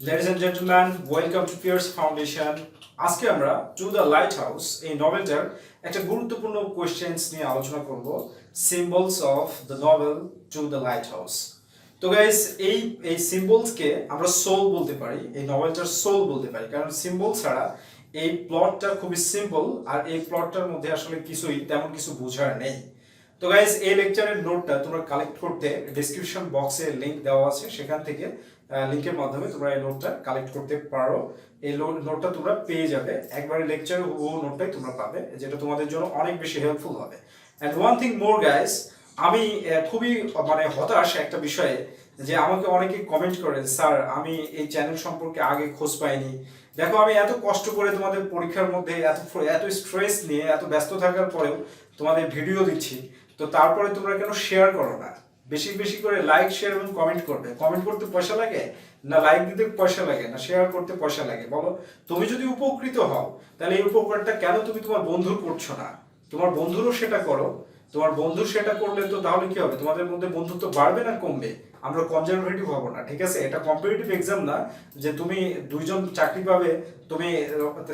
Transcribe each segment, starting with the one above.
Ladies and gentlemen, welcome to PRC Foundation. আজকে আমরা to the light house এই নভেলটার একটা গুরুত্বপূর্ণ কোয়েশ্চেন্স নিয়ে আলোচনা করব, symbols of the novel to the light house. তো গাইস এই সিম্বলসকে আমরা সোল বলতে পারি, এই নভেলটার সোল বলতে পারি, কারণ সিম্বল ছাড়া এই প্লটটা খুবই সিম্পল আর এই প্লটটার মধ্যে আসলে কিছুই তেমন কিছু বোঝার নেই। তো গাইস এই লেকচারের নোটটা তোমরা কালেক্ট করতে ডেসক্রিপশন বক্সে লিংক দেওয়া আছে, সেখান থেকে লিংকের মাধ্যমে তোমরা এই নোটটা কালেক্ট করতে পারো। এই নোটটা তোমরা পেয়ে যাবে, একবারে লেকচার ও নোটটাই তোমরা পাবে, যেটা তোমাদের জন্য অনেক বেশি হেল্পফুল হবে। And one thing more guys, আমি খুবই হতাশ একটা বিষয়ে, যে আমাকে অনেকে কমেন্ট করেন, স্যার আমি এই চ্যানেল সম্পর্কে আগে খোঁজ পাইনি। দেখো আমি এত কষ্ট করে তোমাদের পরীক্ষার মধ্যে এত স্ট্রেস নিয়ে এত ব্যস্ত থাকার পরেও তোমাদের ভিডিও দিচ্ছি, তো তারপরে তোমরা কেন শেয়ার করো না? বেশি বেশি করে লাইক শেয়ার এবং কমেন্ট করবে। কমেন্ট করতে পয়সা লাগে না, লাইক দিতে পয়সা লাগে না, শেয়ার করতে পয়সা লাগে? বলো, তুমি যদি উপকৃত হও তাহলে এই উপকারটা কেন তুমি তোমার বন্ধুর করছো না? তোমার বন্ধুরও সেটা করো। তোমার বন্ধু সেটা করলে তো তাহলে কি হবে? তোমাদের মধ্যে বন্ধুত্ব বাড়বে না কমবে? আমরা কনজারভেটিভ হব না, ঠিক আছে? এটা কম্পিটিটিভ এক্সাম না যে তুমি দুইজন চাকরি পাবে, তুমি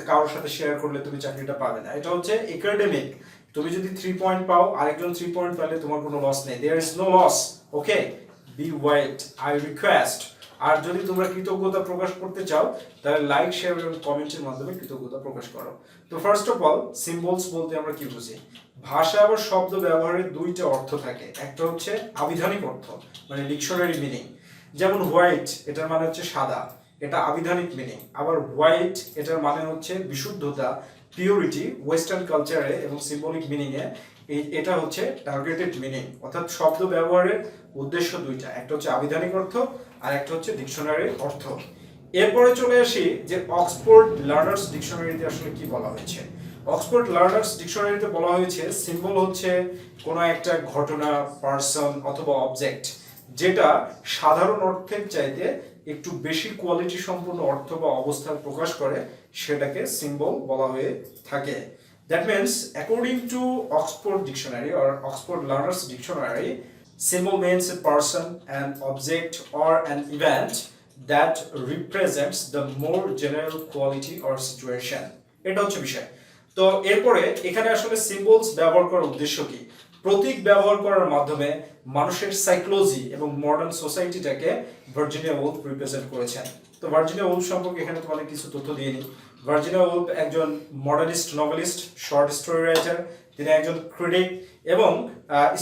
কারোর সাথে শেয়ার করলে তুমি চাকরিটা পাবে না। এটা হচ্ছে একাডেমিক। তুমি যদি 3 পয়েন্ট পাও, আরেকজন 3 পয়েন্ট পেলে তোমার কোনো লস নেই। There is no loss. Okay, be wait, I request. আর যদি তোমরা কৃতজ্ঞতা প্রকাশ করতে চাও তাহলে লাইক শেয়ার এবং কমেন্টের মাধ্যমে কৃতজ্ঞতা প্রকাশ করো। তো ফার্স্ট অফ অল, সিম্বলস বলতে আমরা কি বুঝি? ভাষা বা শব্দ ব্যবহারের দুইটা অর্থ থাকে। একটা হচ্ছে আবিধানিক অর্থ, মানে ডিকশনারি মিনিং। যেমন হোয়াইট, এটার মানে হচ্ছে সাদা, এটা আবিধানিক মিনিং। আবার হোয়াইট এটার মানে হচ্ছে বিশুদ্ধতা, পিউরিটি ওয়েস্টার্ন কালচারে এবং সিম্বলিক মিনিংয়ে এটা হচ্ছে টার্গেটেড মিনিং। অর্থাৎ শব্দ ব্যবহারের উদ্দেশ্য দুইটা, একটা হচ্ছে আবিধানিক অর্থ আর একটা হচ্ছে ডিকশনারি অর্থ। এরপরে চলে আসি যে অক্সফোর্ড লার্নার্স ডিকশনারিতে আসলে কি বলা হয়েছে। অক্সফোর্ড লার্নার্স ডিকশনারিতে বলা হয়েছে সিম্বল হচ্ছে কোনো একটা ঘটনা, পার্সন অথবা অবজেক্ট যেটা সাধারণ অর্থের চাইতে একটু বেশি কোয়ালিটি সম্পন্ন অর্থ বা অবস্থান প্রকাশ করে, সেটাকে সিম্বল বলা হয়ে থাকে। That means, according to Oxford Dictionary or Oxford Learners Dictionary, symbol means a person, an object, or an event that represents the more general quality or situation. এটা হচ্ছে বিষয়। তো এরপরে এখানে আসলে সিম্বলস ব্যবহার করার উদ্দেশ্য কি? প্রতীক ব্যবহার করার মাধ্যমে মানুষের সাইকোলজি এবং মডার্ন সোসাইটিটাকে ভার্জিনিয়া উলফ রিপ্রেজেন্ট করেছেন। তো ভার্জিনিয়া উলফ সম্পর্কে এখানে তোমাদের কিছু তথ্য দিয়ে নিই। ভার্জিনিয়া উলফ একজন modernist novelist, short story writer, তিনি একজন ক্রিটিক এবং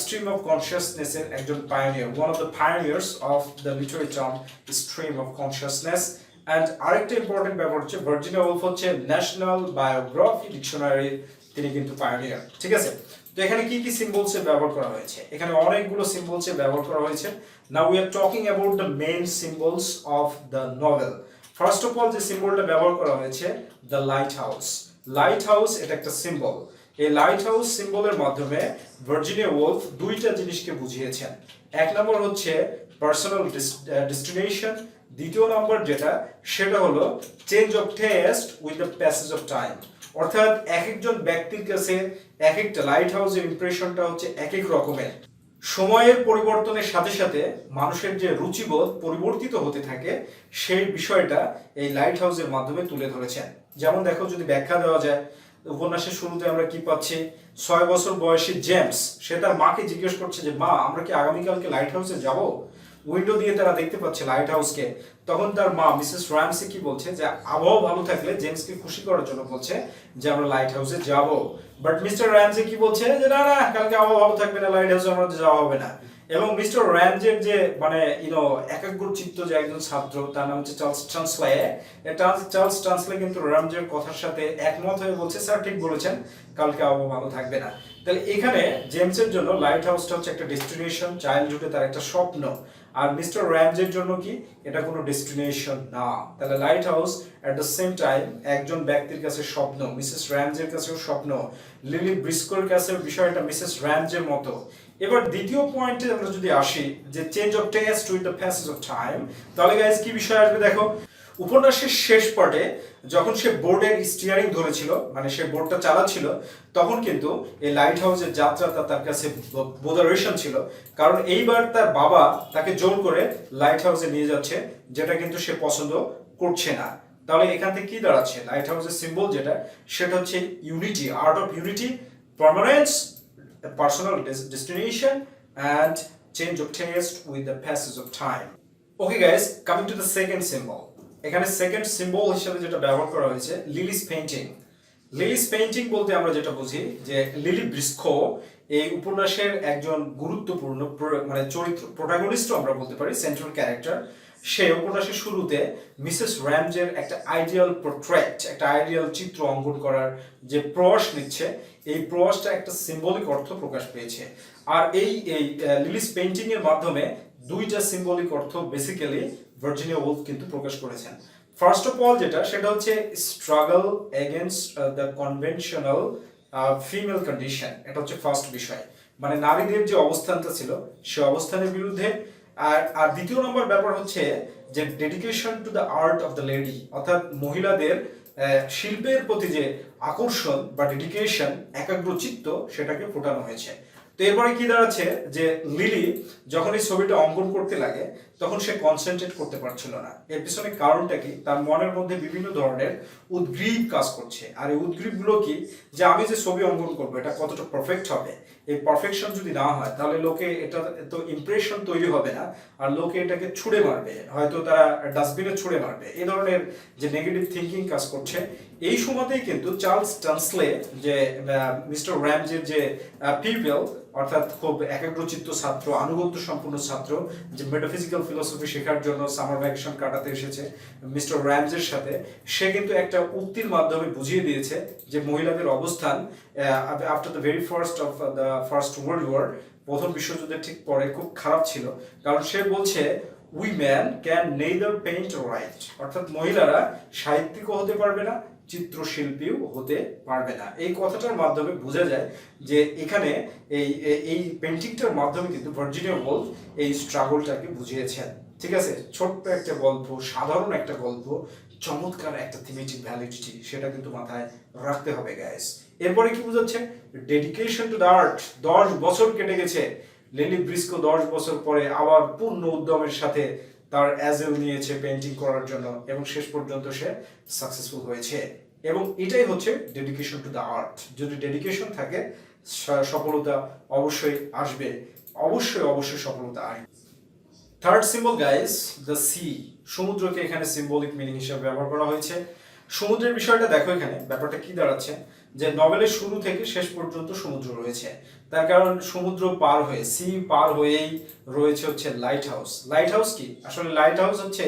স্ট্রিম অফ কনসিয়াসনেসের একজন pioneer, one of the pioneers of the literary term stream of consciousness. And আরেকটা ইম্পর্টেন্ট ব্যাপার হচ্ছে ভার্জিনিয়া উলফ হচ্ছে ন্যাশনাল বায়োগ্রাফি ডিকশনারির তিনি কিন্তু পায়োনিয়ার, ঠিক আছে? তো এখানে কি কি সিম্বলসের ব্যবহার করা হয়েছে? এখানে অনেকগুলো সিম্বলসের ব্যবহার করা হয়েছে। Now we are talking about the main symbols of the novel. First of all যে সিম্বলটা ব্যবহার করা হয়েছে, the light house. Light house এটা একটা সিম্বল। এই লাইট হাউস সিম্বলের মাধ্যমে ভার্জিনিয়া উলফ দুইটা জিনিসকে বুঝিয়েছেন। এক নম্বর হচ্ছে পার্সোনাল ডেস্টিনেশন, দ্বিতীয় নম্বর যেটা সেটা হলো change of taste with the passage of time. অর্থাৎ এক একজন ব্যক্তির কাছে এক একটা লাইট হাউসের ইমপ্রেশনটা হচ্ছে এক এক রকমের। সময়ের পরিবর্তনের সাথে সাথে মানুষের যে রুচিবোধ পরিবর্তিত হতে থাকে, সেই বিষয়টা এই লাইট হাউসের মাধ্যমে তুলে ধরেছেন। যেমন দেখো, যদি ব্যাখ্যা দেওয়া যায়, উপন্যাসের শুরুতে আমরা কি পাচ্ছি? 6 বছর বয়সী জেমস, সে তার মাকে জিজ্ঞেস করছে যে মা, আমরা কি আগামীকালকে লাইট হাউসে যাব? উইন্ডো দিয়ে তারা দেখতে পাচ্ছে লাইট হাউসকে। তখন তার মা মিসেস র্যামসি কি বলছে, যে আবহাওয়া ভালো থাকলে জেমসকে খুশি করার জন্য বলছে যে আমরা লাইট হাউসে যাব। বাট মিস্টার র্যামসি কি বলছে, যে না না, কালকে আবহাওয়া ভালো থাকবে না, লাইট হাউসে আমাদের যাওয়া হবে না। এবং মিস্টার র্যামজের যে একাগ্র চিত্ত যে একজন ছাত্র, তার নাম হচ্ছে চার্লস ট্রান্সলে। চার্লস ট্রান্সলে কিন্তু র্যামজের কথার সাথে একমত হয়ে বলছে, স্যার ঠিক বলেছেন, কালকে আবহাওয়া ভালো থাকবে না। তাহলে এখানে জেমসের জন্য লাইট হাউসটা হচ্ছে একটা ডেস্টিনেশন, চাইল্ডহুডে তার একটা স্বপ্ন। আর মিস্টার র্যামজের জন্য কি, এটা কোনো ডেস্টিনেশন না। তাহলে light house at the same time একজন ব্যক্তির কাছে স্বপ্ন, মিসেস র্যামজের কাছেও স্বপ্ন, লিলি ব্রিস্কোর কাছে বিষয়টা মিসেস র্যামজের মতো। এবার দ্বিতীয় পয়েন্টে আমরা যদি আসি, যে change of taste with the passage of time, তাহলে গাইস কি বিষয় আসবে দেখো। উপন্যাসের শেষ পার্টে যখন সে বোর্ডের স্টিয়ারিং ধরেছিল, মানে সে বোর্ডটা চালাচ্ছিল, তখন কিন্তু এই লাইট হাউসের যাত্রাটা তার কাছে বোধারেশন ছিল। কারণ এইবার তার বাবা তাকে জোর করে লাইট হাউসে নিয়ে যাচ্ছে, যেটা কিন্তু সে পছন্দ করছে না। তাহলে এখান থেকে কি দাঁড়াচ্ছে, লাইট হাউসের সিম্বল যেটা সেটা হচ্ছে unity, art of unity, permanence, personal destination and change of taste with the passage of time. Okay guys, coming to the second symbol. এখানে সেকেন্ড সিম্বল হিসেবে যেটা ব্যবহার করা হয়েছে লিলিস পেইন্টিং। লিলিস পেইন্টিং বলতে আমরা যেটা বুঝি যে লিলি বৃক্ষ এই উপন্যাসের একজন গুরুত্বপূর্ণ মানে চরিত্র, প্রোটাগনিস্ট আমরা বলতে পারি, সেন্ট্রাল ক্যারেক্টার। সে উপন্যাসের শুরুতে মিসেস র্যামজের একটা আইডিয়াল পোর্ট্রেট, একটা আইডিয়াল চিত্র অঙ্কন করার যে প্রয়াস নিচ্ছে, এই প্রয়াসটা একটা সিম্বলিক অর্থ প্রকাশ পেয়েছে। আর এই এই লিলিস পেইন্টিং এর মাধ্যমে দুইটা সিম্বলিক অর্থ বেসিক্যালি ভার্জিনিয়া উলফ কিন্তু প্রকাশ করেছেন। ফার্স্ট অফ অল যেটা সেটা হচ্ছে struggle against the conventional female condition. এটা হচ্ছে ফার্স্ট বিষয়, মানে নারীদের যে অবস্থানটা ছিল সে অবস্থানের বিরুদ্ধে। আর দ্বিতীয় নম্বর ব্যাপার হচ্ছে যে dedication to the art of the lady, অর্থাৎ মহিলাদের শিল্পের প্রতি যে আকর্ষণ বা ডেডিকেশন, একাগ্রচিত্ত, সেটাকে ফোটানো হয়েছে। তো এরপরে কি দাঁড়াচ্ছে যে লিলি যখন এই ছবিটা অঙ্কন করতে লাগে তখন সে কনসেন্ট্রেট করতে পারছিল না। এর পিছনে কারণটা কি, তার মনের মধ্যে বিভিন্ন ধরনের উদ্গ্রীব কাজ করছে। আর এই উদ্গ্রীবগুলো কি, যে আমি যে ছবি অঙ্কন করবো এটা কতটা পারফেক্ট হবে, এই পারফেকশন যদি না হয় তাহলে লোকে এটা তো ইমপ্রেশন তৈরি হবে না, আর লোকে এটাকে ছুঁড়ে মারবে, হয়তো তারা ডাস্টবিনে ছুঁড়ে মারবে, এই ধরনের যে নেগেটিভ থিঙ্কিং কাজ করছে। এই সময়তেই কিন্তু চার্লস টান্সলে, যে মিস্টার র্যামজের যে পিপল, অর্থাৎ খুব একাগ্রচিত্ত ছাত্র, আনুগত্য সম্পূর্ণ ছাত্র, যে মেটাফিজিক্যাল ফিলোসফি শেখার জন্য সামার ভ্যাকেশন কাটাতে এসেছে মিস্টার র্যামজের সাথে, সে কিন্তু একটা উক্তির মাধ্যমে বুঝিয়ে দিয়েছে যে মহিলাদের অবস্থান after the very first of the first world war, প্রথম বিশ্বযুদ্ধের ঠিক পরে, খুব খারাপ ছিল। কারণ সে বলছে women can neither paint right, অর্থাৎ মহিলারা সাহিত্যিকও হতে পারবে না, চিত্রশিল্পীও হতে পারবে না। এই কথাটার মাধ্যমে বোঝা যায় যে এখানে এই এই পেন্টিংটার মাধ্যমে কিন্তু ভার্জিনিয়া উলফ এই স্ট্রাগলটাকে বুঝিয়েছেন। ঠিক আছে, ছোট্ট একটা গল্প, সাধারণ একটা গল্প, চমৎকার একটা থিমেটিক ভ্যালিডিটি, সেটা কিন্তু মাথায় রাখতে হবে গাইস। এরপরে কি বোঝাচ্ছে, ডেডিকেশন টু দ্য আর্ট। 10 বছর কেটে গেছে, লিলি বৃক্ষ 10 বছর পরে আবার পূর্ণ উদ্যমের সাথে তার অ্যাজেল নিয়েছে পেইন্টিং করার জন্য, এবং শেষ পর্যন্ত সে সাকসেসফুল হয়েছে। এবং এটাই হচ্ছে ডেডিকেশন টু দ্য আর্ট। যদি ডেডিকেশন থাকে সফলতা অবশ্যই আসবে, অবশ্যই অবশ্যই সফলতা আসবে। Third symbol guys, the sea. সমুদ্রকে এখানে সিম্বলিক মিনিং হিসেবে ব্যবহার করা হয়েছে। সমুদ্রের বিষয়টা দেখো, এখানে ব্যাপারটা কি দাঁড়াচ্ছে, যে নভেলের শুরু থেকে শেষ পর্যন্ত সমুদ্র রয়েছে। তার কারণ সমুদ্র পার হয়ে, সি পার হয়েই রয়েছে হচ্ছে লাইট হাউস। লাইট হাউস কি, আসলে লাইট হাউস হচ্ছে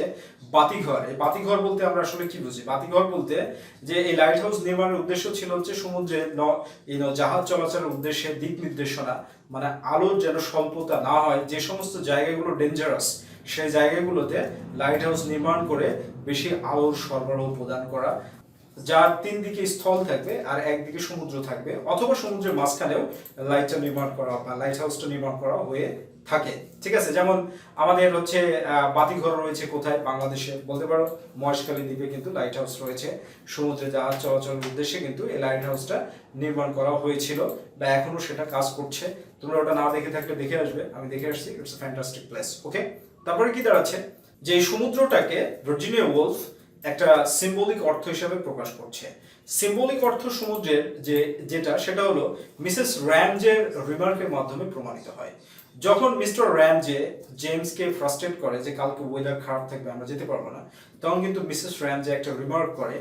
বাতিঘর। এই বাতিঘর বলতে আমরা আসলে কি বুঝি, বাতিঘর বলতে যে এই লাইট হাউস নির্মাণের উদ্দেশ্য ছিল হচ্ছে সমুদ্রে জাহাজ চলাচলের উদ্দেশ্যে দিক নির্দেশনা, মানে আলোর যেন স্বল্পতা না হয়, যে সমস্ত জায়গাগুলো ডেঞ্জারাস সেই জায়গাগুলোতে লাইট হাউস নির্মাণ করে বেশি আলোর সরবরাহ প্রদান করা, যার 3 দিকে স্থল থাকবে আর একদিকে সমুদ্র থাকবে, অথবা সমুদ্রের মাঝখানেও লাইটটা নির্মাণ করা বা লাইট হাউসটা নির্মাণ করা হয়ে থাকে। ঠিক আছে, যেমন আমাদের হচ্ছে বাতিঘর রয়েছে কোথায়, বাংলাদেশে বলতে পারো মহেশখালী দ্বীপে কিন্তু লাইট হাউস রয়েছে। সমুদ্রে জাহাজ চলাচলের উদ্দেশ্যে কিন্তু এই লাইট হাউসটা নির্মাণ করা হয়েছিল, বা এখনো সেটা কাজ করছে। তোমরা ওটা না দেখে থাকলে দেখে আসবে, আমি দেখে আসছি, ইটস এ ফ্যান্টাস্টিক প্লেস। ওকে, তারপরে কি দাঁড়াচ্ছে, যে এই সমুদ্রটাকে ভার্জিনিয়া উলফ একটা সিম্বলিক অর্থ হিসেবে প্রকাশ করছে। সিম্বলিক অর্থ সমুদ্রের যেটা সেটা হলো মিসেস র্যামজের রিমার্কের মাধ্যমে প্রমাণিত হয়। যখন মিস্টার র্যামজে জেমসকে ফ্রাস্ট্রেট করে যে কালকে ওয়েদার খারাপ থাকবে, আমরা যেতে পারবো না, তখন কিন্তু মিসেস র্যামজে একটা রিমার্ক করে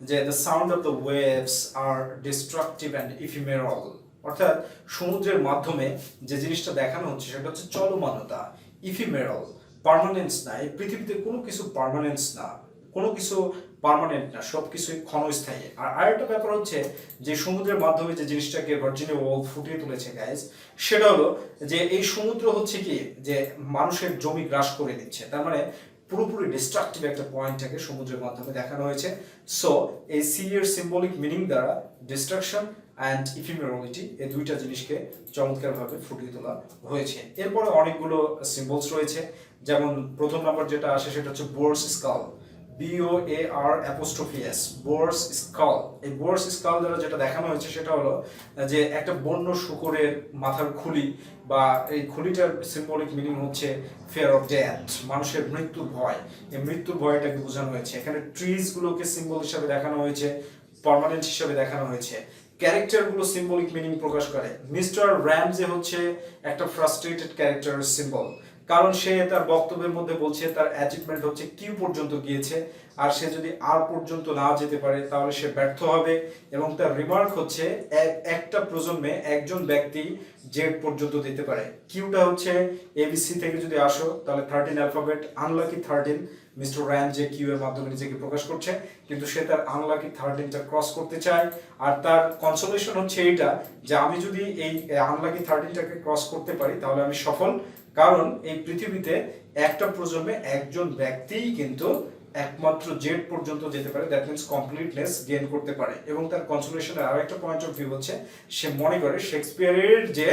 যে the sound of the waves are destructive and ephemeral, অর্থাৎ সমুদ্রের মাধ্যমে যে জিনিসটা দেখানো হচ্ছে সেটা হচ্ছে চলমানতা, ইফিমেরাল, পার্মানেন্স না। এই পৃথিবীতে কোনো কিছু পার্মানেন্স না, কোনো কিছু পার্মানেন্ট না, সব কিছুই ক্ষণস্থায়ী। আর আরেকটা ব্যাপার হচ্ছে যে সমুদ্রের মাধ্যমে যে জিনিসটাকে ভার্জিনিয়া উলফ ফুটিয়ে তুলেছে গাইজ, সেটা হলো যে এই সমুদ্র হচ্ছে কি, যে মানুষের জমি গ্রাস করে নিচ্ছে, তার মানে পুরোপুরি ডিস্ট্রাকটিভ একটা পয়েন্টটাকে সমুদ্রের মাধ্যমে দেখানো হয়েছে। সো এই সি এর সিম্বলিক মিনিং দ্বারা ডিস্ট্রাকশন অ্যান্ড ইফিমেরালিটি, এই দুইটা জিনিসকে চমৎকারভাবে ফুটিয়ে তোলা হয়েছে। এরপরে অনেকগুলো সিম্বলস রয়েছে, যেমন প্রথম নম্বর যেটা আসে সেটা হচ্ছে Bohr's skull. BOAR''S, Bohr's skull. এই বোর্স স্কাল দ্বারা যেটা দেখানো হয়েছে সেটা হলো যে একটা বন্য শুকরের মাথার খুলি, বা এই খুলিটার সিম্বলিক মিনিং হচ্ছে ফিয়ার অফ ডেথ, মানুষের মৃত্যুর ভয়। এই মৃত্যুর ভয়টাকে বোঝানো হয়েছে। এখানে ট্রিজ গুলোকে সিম্বল হিসাবে দেখানো হয়েছে, পার্মানেন্ট হিসাবে দেখানো হয়েছে। ক্যারেক্টারগুলো সিম্বলিক মিনিং প্রকাশ করে। মিস্টার র্যামজে হচ্ছে একটা ফ্রাস্ট্রেটেড ক্যারেক্টার সিম্বল, কারণ সে তার বক্তব্যের মধ্যে বলছে তার অ্যাচিভমেন্ট হচ্ছে কিউ পর্যন্ত গিয়েছে, আর সে যদি আর পর্যন্ত না যেতে পারে তাহলে সে ব্যর্থ হবে। এবং তার রিমার্ক হচ্ছে একটা প্রজন্মে একজন ব্যক্তি জেড পর্যন্ত যেতে পারে। কিউটা হচ্ছে এবিসি থেকে যদি আসো তাহলে 13 অ্যালফাবেট, আনলাকি 13। মিস্টার র্যান যে কিউ এর মাধ্যমে নিজেকে প্রকাশ করছে, কিন্তু সে তার আনলাকি 13টা ক্রস করতে চায়। আর তার কনসোলেশন হচ্ছে এইটা যে আমি যদি এই আনলাকি 13টাকে ক্রস করতে পারি তাহলে আমি সফল, কারণ এই পৃথিবীতে একটা প্রজন্মে একজন ব্যক্তিই কিন্তু একমাত্র জেড পর্যন্ত যেতে পারে, দ্যাট মিন্স কমপ্লিটনেস গেইন করতে পারে। এবং তার কনসোলেশনের আরো একটা পয়েন্ট অফ ভিউ হচ্ছে সে মনে করে শেক্সপিয়ারের যে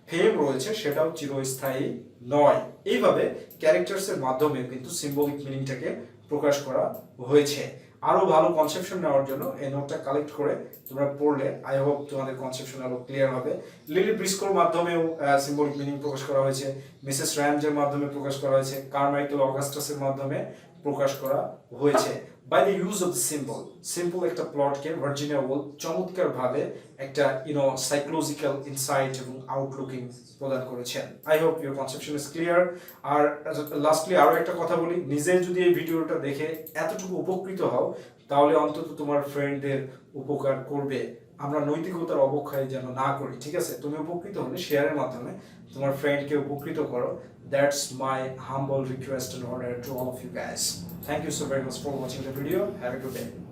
ফেম রয়েছে সেটাও চিরস্থায়ী নয়। এইভাবে ক্যারেক্টার্সের মাধ্যমে কিন্তু সিম্বলিক মিনিংটাকে প্রকাশ করা হয়েছে। আরো ভালো কনসেপশন নেওয়ার জন্য এই নোটটা কালেক্ট করে তোমরা পড়লে আই হোপ তোমাদের কনসেপশন আরো ক্লিয়ার হবে। লিলি ব্রিস্কোর মাধ্যমেও সিম্বলিক মিনিং প্রকাশ করা হয়েছে, মিসেস র্যামজের মাধ্যমে প্রকাশ করা হয়েছে, কারমাইকেল অগাস্টাসের মাধ্যমে প্রকাশ করা হয়েছে। By the use of the symbol, simple একটা প্লটকে ভার্জিনিয়া ওলফ চমৎকার ভাবে একটা সাইকোলজিক্যাল ইনসাইট এবং আউটলুকিং প্রদান করেছেন। I hope your conception is clear. আর লাস্টলি আরো একটা কথা বলি, নিজে যদি এই ভিডিওটা দেখে এতটুকু উপকৃত হও তাহলে অন্তত তোমার ফ্রেন্ডদের উপকার করবে। আমরা নৈতিকতার অবক্ষয় যেন না করি, ঠিক আছে? তুমি উপকৃত হলে শেয়ারের মাধ্যমে তোমার ফ্রেন্ডকে উপকৃত করো। That's my humble request and order to all of you guys. Thank you so very much for watching the video. Have a good day.